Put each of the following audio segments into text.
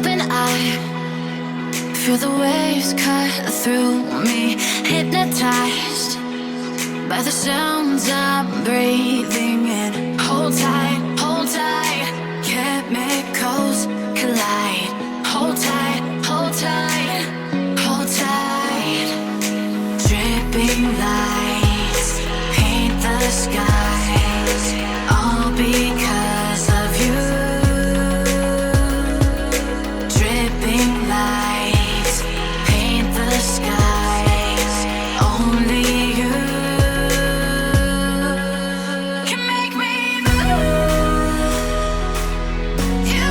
Open eye, feel the waves cut through me, hypnotized by the sounds I'm breathing in. Hold tight, chemicals collide. Hold tight, hold tight, hold tight. Dripping lights paint the skies, all because of you. Dripping lights paint the skies, only you can make me move. You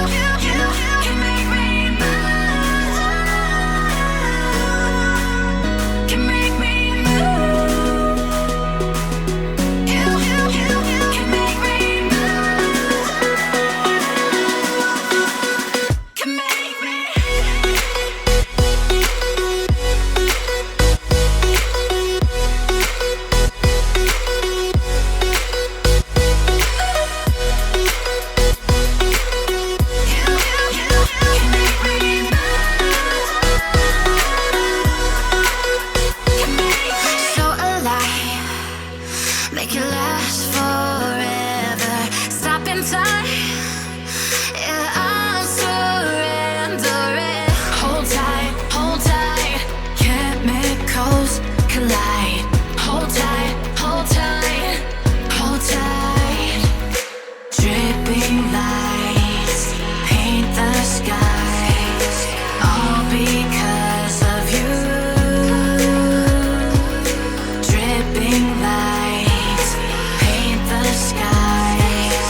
can make me move. Can make me move. You can make me move. Can make me. So alive, make it last forever. Stop in time, yeah, I'll surrender it. Hold tight, chemicals collide. Hold tight, hold tight, hold tight. Dripping lights paint the skies, all because of you. Dripping lights paint the skies,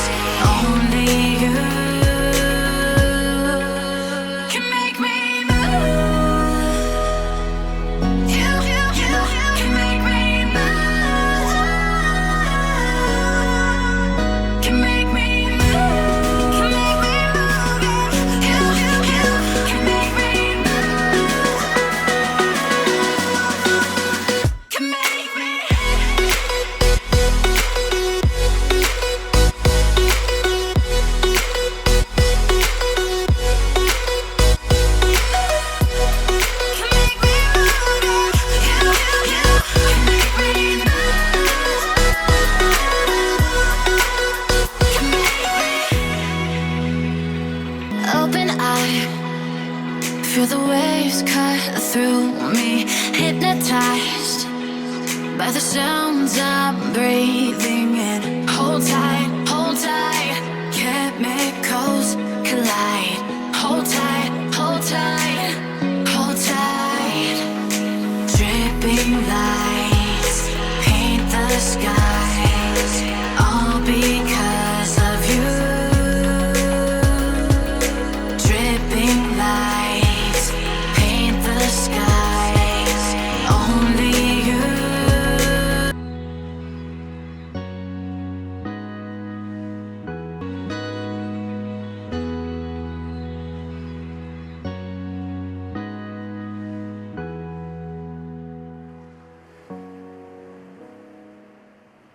only you can make me move. You can make me move. Can make me move. Can make me move. You can make me move. Can make me. Open eye, feel the waves cut through me, hypnotized by the sounds I'm breathing in. Hold tight, chemicals collide. Hold tight, hold tight, hold tight. Dripping lights paint the sky.